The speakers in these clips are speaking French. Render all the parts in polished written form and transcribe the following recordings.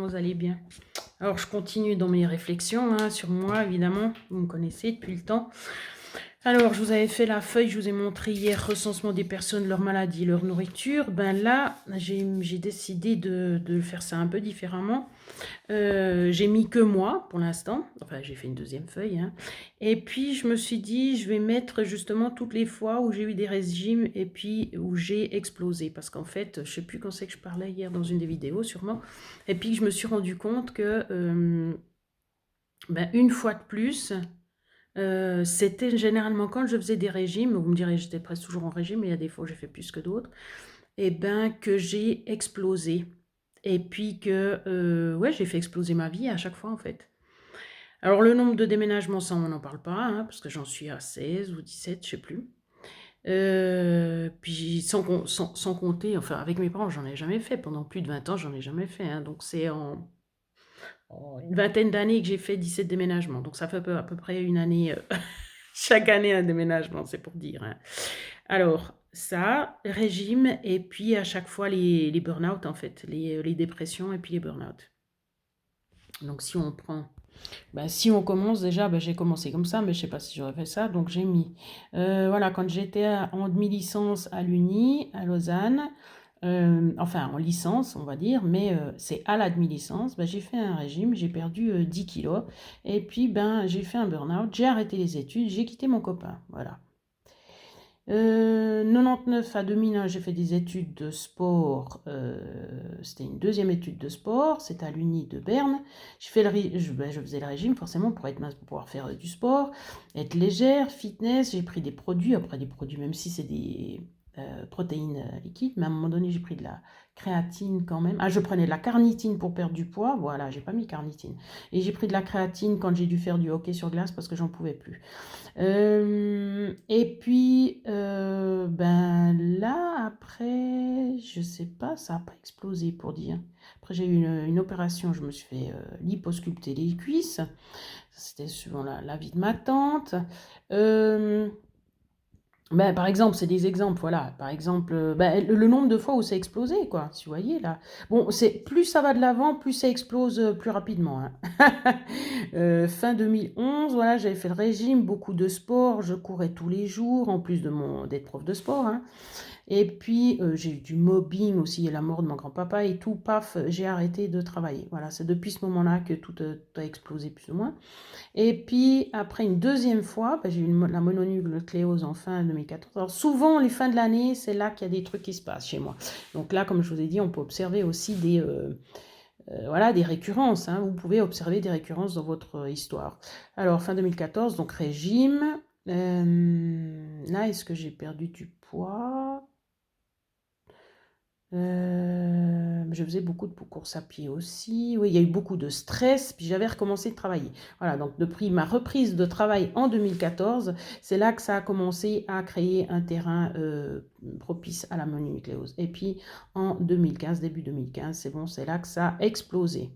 vous allez bien? Alors, je continue dans mes réflexions hein, sur moi, évidemment. Vous me connaissez depuis le temps. Alors, je vous avais fait la feuille, je vous ai montré hier recensement des personnes, leur maladie, leur nourriture. Ben là, j'ai décidé de faire ça un peu différemment. J'ai mis que moi pour l'instant. Enfin, j'ai fait une deuxième feuille. Hein. Et puis, je me suis dit, je vais mettre justement toutes les fois où j'ai eu des régimes et puis où j'ai explosé. Parce qu'en fait, je sais plus quand c'est que je parlais hier dans une des vidéos, sûrement. Et puis, je me suis rendu compte que, ben, une fois de plus, c'était généralement quand je faisais des régimes, vous me direz, j'étais presque toujours en régime, mais il y a des fois où j'ai fait plus que d'autres, et ben que j'ai explosé. Et puis que, ouais, j'ai fait exploser ma vie à chaque fois, en fait. Alors, le nombre de déménagements, ça, on n'en parle pas, hein, parce que j'en suis à 16 ou 17, je sais plus. Puis sans compter, enfin, avec mes parents, j'en ai jamais fait. Pendant plus de 20 ans, j'en ai jamais fait. Hein, donc, c'est en une vingtaine d'années que j'ai fait 17 déménagements. Donc, ça fait à peu près une année, chaque année un déménagement, c'est pour dire. Hein. Alors, ça, régime, et puis à chaque fois les burn-out, en fait, les dépressions et puis les burn-out. Donc, si on prend, ben, si on commence déjà, ben, j'ai commencé comme ça, mais je sais pas si j'aurais fait ça, donc j'ai mis, voilà, quand j'étais en demi-licence à l'Uni, à Lausanne, enfin en licence, on va dire, mais c'est à la demi-licence, ben, j'ai fait un régime, j'ai perdu 10 kilos, et puis ben, j'ai fait un burn-out, j'ai arrêté les études, j'ai quitté mon copain, voilà. 99 à 2001, j'ai fait des études de sport. C'était une deuxième étude de sport. C'était à l'Uni de Berne. Je faisais le régime forcément pour être mince, pour pouvoir faire du sport, être légère, fitness. J'ai pris des produits, après des produits, même si c'est des protéines liquides. Mais à un moment donné, j'ai pris de la créatine quand même. Ah, je prenais de la carnitine pour perdre du poids. Voilà, j'ai pas mis carnitine. Et j'ai pris de la créatine quand j'ai dû faire du hockey sur glace parce que j'en pouvais plus. Et puis, ben là, après, je sais pas, ça n'a pas explosé pour dire. Après, j'ai eu une opération, je me suis fait liposculpter les cuisses. C'était suivant la vie de ma tante. Euh, ben, par exemple, c'est des exemples, voilà. Par exemple, ben, le nombre de fois où ça a explosé, quoi. Si vous voyez, là. Bon, plus ça va de l'avant, plus ça explose plus rapidement. Hein. Fin 2011, voilà, j'avais fait le régime, beaucoup de sport, je courais tous les jours, en plus d'être prof de sport. Hein. Et puis, j'ai eu du mobbing aussi, et la mort de mon grand-papa et tout, paf, j'ai arrêté de travailler. Voilà, c'est depuis ce moment-là que tout a explosé plus ou moins. Et puis, après une deuxième fois, ben, j'ai eu la mononucléose en fin 2014. Alors, souvent, les fins de l'année, c'est là qu'il y a des trucs qui se passent chez moi. Donc là, comme je vous ai dit, on peut observer aussi voilà, des récurrences. Hein. Vous pouvez observer des récurrences dans votre histoire. Alors, fin 2014, donc régime. Là, est-ce que j'ai perdu du poids? Je faisais beaucoup de courses à pied aussi. Oui, il y a eu beaucoup de stress, puis j'avais recommencé de travailler. Voilà, donc depuis ma reprise de travail en 2014, c'est là que ça a commencé à créer un terrain propice à la mononucléose. Et puis en 2015, début 2015, c'est bon, c'est là que ça a explosé.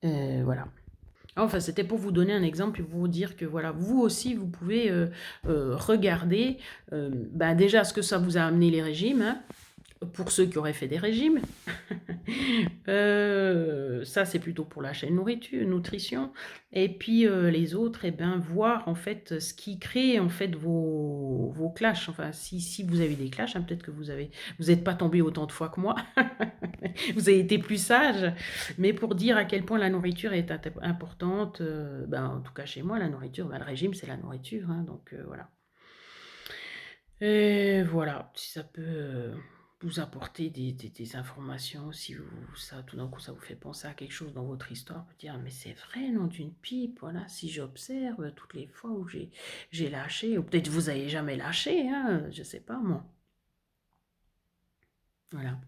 Voilà. Enfin, c'était pour vous donner un exemple et pour vous dire que voilà, vous aussi, vous pouvez regarder ben déjà ce que ça vous a amené les régimes. Hein, pour ceux qui auraient fait des régimes. Ça, c'est plutôt pour la chaîne nourriture, nutrition. Et puis les autres, eh ben, voir en fait ce qui crée en fait vos clashs. Enfin, si vous avez des clashs, hein, peut-être que vous n'êtes pas tombé autant de fois que moi. Vous avez été plus sage. Mais pour dire à quel point la nourriture est importante, ben, en tout cas chez moi, la nourriture, ben, le régime, c'est la nourriture. Hein, donc voilà. Et voilà, si ça peut vous apporter des informations, si ça, tout d'un coup, ça vous fait penser à quelque chose dans votre histoire, vous dire, mais c'est vrai, nom d'une pipe, voilà, si j'observe toutes les fois où j'ai lâché, ou peut-être vous n'avez jamais lâché, hein, je sais pas, moi. Voilà.